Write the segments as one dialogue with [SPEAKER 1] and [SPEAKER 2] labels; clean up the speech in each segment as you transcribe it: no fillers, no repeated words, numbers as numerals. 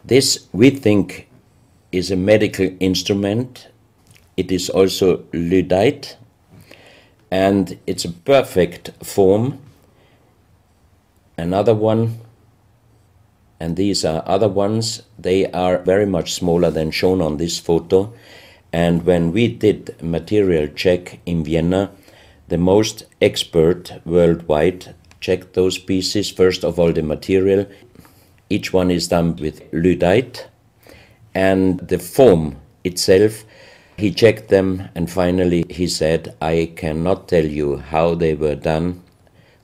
[SPEAKER 1] This, we think, is a medical instrument. It is also lyddite, and it's a perfect form. Another one, and these are other ones, they are very much smaller than shown on this photo. And when we did a material check in Vienna, the most expert worldwide checked those pieces. First of all, the material. Each one is done with lyddite, and the form itself, he checked them, and finally he said, I cannot tell you how they were done,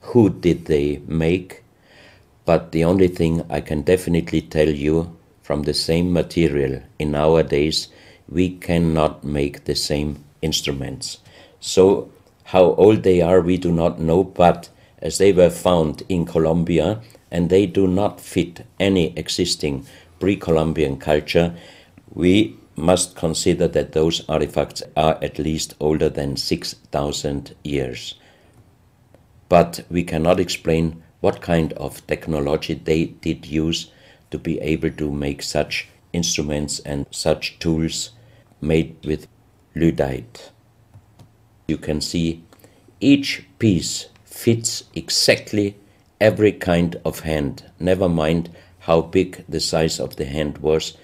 [SPEAKER 1] who did they make, but the only thing I can definitely tell you, from the same material in our days, we cannot make the same instruments. So how old they are, we do not know, but as they were found in Colombia, and they do not fit any existing pre-Columbian culture, we must consider that those artifacts are at least older than 6,000 years. But we cannot explain what kind of technology they did use to be able to make such instruments and such tools made with lyddite. You can see each piece fits exactly every kind of hand, never mind how big the size of the hand was.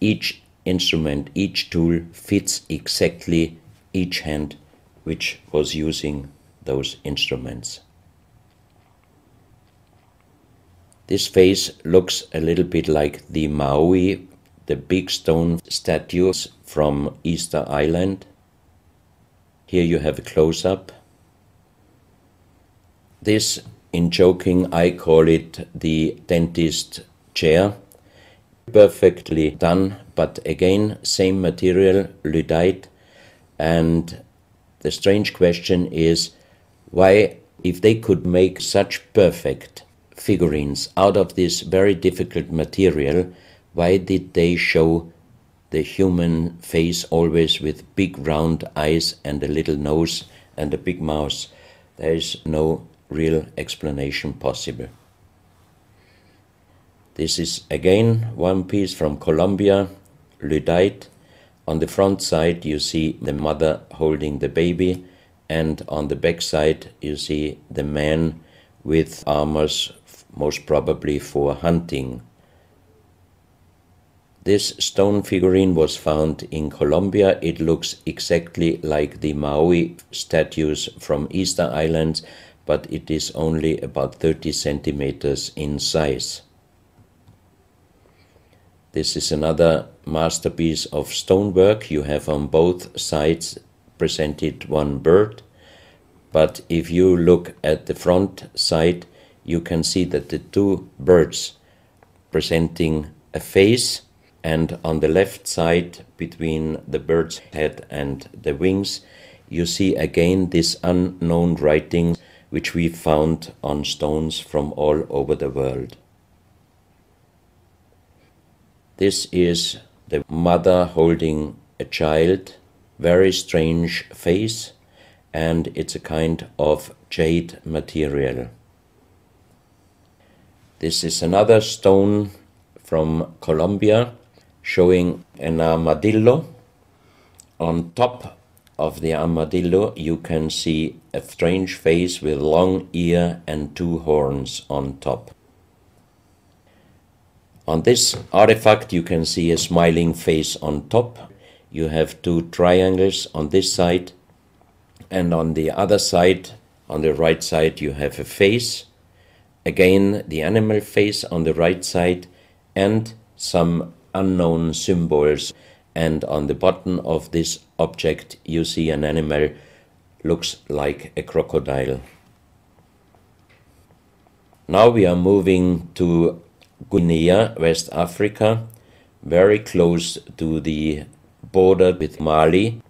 [SPEAKER 1] Each instrument, each tool fits exactly each hand which was using those instruments. This face looks a little bit like the Maui, the big stone statues from Easter Island. Here you have a close-up. This, in joking, I call it the dentist chair. Perfectly done, but again, same material, lyddite. And the strange question is, why, if they could make such perfect figurines out of this very difficult material, why did they show the human face always with big round eyes and a little nose and a big mouth? There is no real explanation possible. This is again one piece from Colombia, lyddite. On the front side you see the mother holding the baby, and on the back side you see the man with armors, most probably for hunting. This stone figurine was found in Colombia. It looks exactly like the Maui statues from Easter Islands, but it is only about 30 centimeters in size. This is another masterpiece of stonework. You have on both sides presented one bird, but if you look at the front side, you can see that the two birds presenting a face, and on the left side, between the bird's head and the wings, you see again this unknown writing which we found on stones from all over the world. This is the mother holding a child, very strange face, and it's a kind of jade material. This is another stone from Colombia showing an armadillo. On top of the armadillo you can see a strange face with long ear and two horns on top. On this artifact you can see a smiling face on top. You have two triangles on this side, and on the other side, on the right side, you have a face. Again, the animal face on the right side, and some unknown symbols. And on the bottom of this object you see an animal, looks like a crocodile. Now we are moving to Guinea, West Africa, very close to the border with Mali.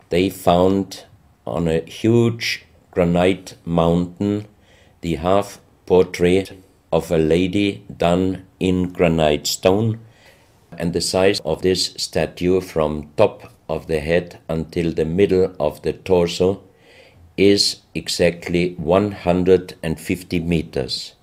[SPEAKER 1] They found on a huge granite mountain the half portrait of a lady done in granite stone, and the size of this statue from top of the head until the middle of the torso is exactly 150 meters.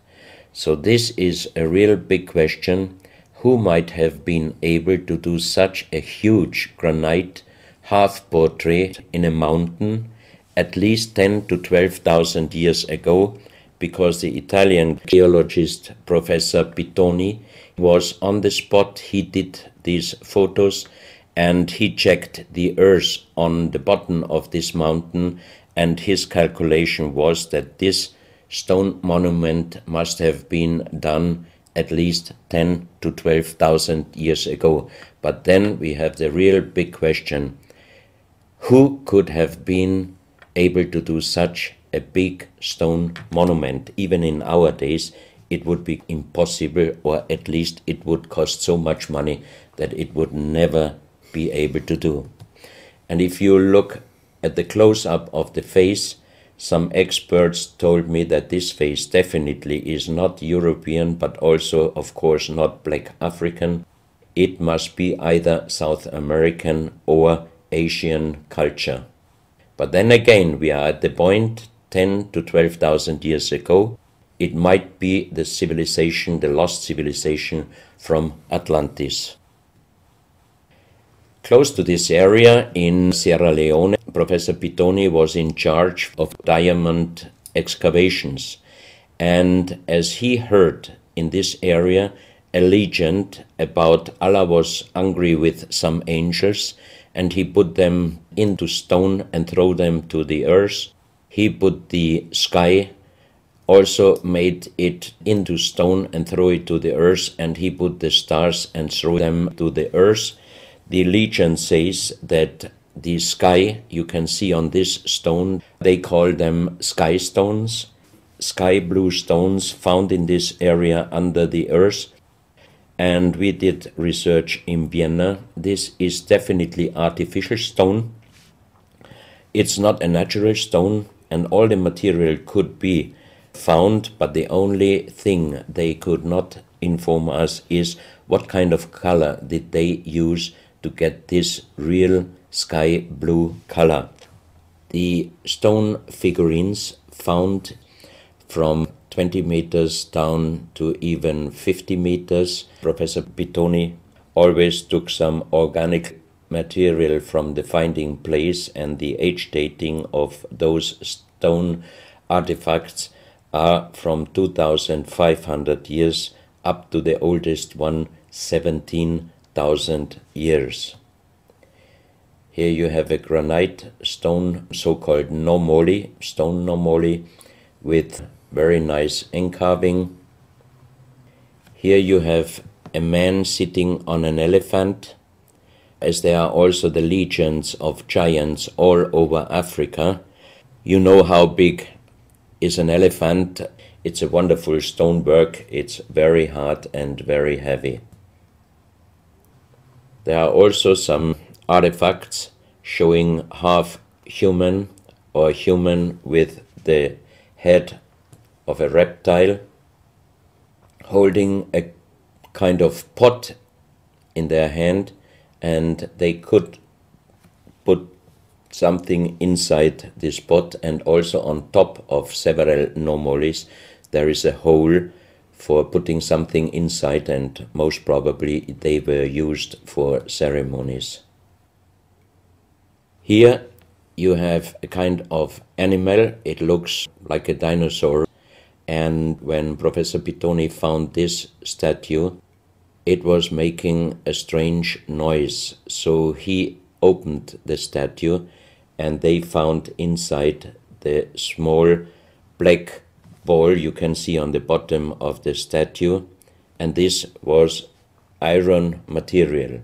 [SPEAKER 1] So this is a real big question. who might have been able to do such a huge granite half-portrait in a mountain at least 10 to 12,000 years ago, because the Italian geologist Professor Pittoni was on the spot. He did these photos and he checked the earth on the bottom of this mountain, and his calculation was that this stone monument must have been done at least 10 to 12,000 years ago. But then we have the real big question: who could have been able to do such a big stone monument? Even in our days, it would be impossible, or at least it would cost so much money that it would never be able to do. And if you look at the close-up of the face, some experts told me that this face definitely is not European, but also, of course, not black African. It must be either South American or Asian culture. But then again, we are at the point 10 to 12,000 years ago. It might be the civilization, the lost civilization from Atlantis. Close to this area in Sierra Leone, Professor Pittoni was in charge of diamond excavations. And as he heard in this area a legend about Allah was angry with some angels, and he put them into stone and throw them to the earth. He put the sky, also made it into stone and throw it to the earth, and he put the stars and threw them to the earth. The legend says that the sky you can see on this stone, they call them sky stones, sky blue stones found in this area under the earth. And we did research in Vienna. This is definitely artificial stone. It's not a natural stone, and all the material could be found, but the only thing they could not inform us is what kind of color did they use to get this real sky blue color. The stone figurines found from 20 meters down to even 50 meters. Professor Pittoni always took some organic material from the finding place, and the age dating of those stone artifacts are from 2,500 years up to the oldest one, 17,000 years. Here you have a granite stone, so-called nomoli, stone nomoli, with very nice encarving. Here you have a man sitting on an elephant, as there are also the legends of giants all over Africa. You know how big is an elephant. It's a wonderful stonework. It's very hard and very heavy. There are also some artifacts showing half human or human with the head of a reptile, holding a kind of pot in their hand, and they could put something inside this pot, and also on top of several nomolis there is a hole for putting something inside, and most probably they were used for ceremonies. Here you have a kind of animal. It looks like a dinosaur. And when Professor Pittoni found this statue, it was making a strange noise. So he opened the statue, and they found inside the small black ball you can see on the bottom of the statue, and this was iron material.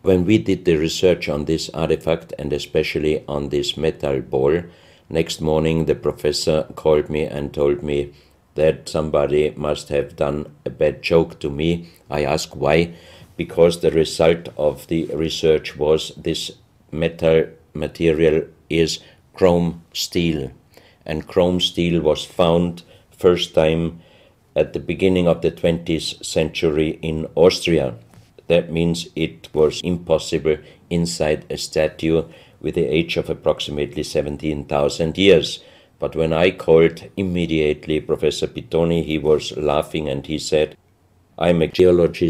[SPEAKER 1] When we did the research on this artifact, and especially on this metal ball, next morning the professor called me and told me that somebody must have done a bad joke to me. I asked why, because the result of the research was this metal material is chrome steel, and chrome steel was found first time at the beginning of the 20th century in Austria. That means it was impossible inside a statue with the age of approximately 17,000 years. But when I called immediately Professor Pittoni, he was laughing and he said, "I'm a geologist.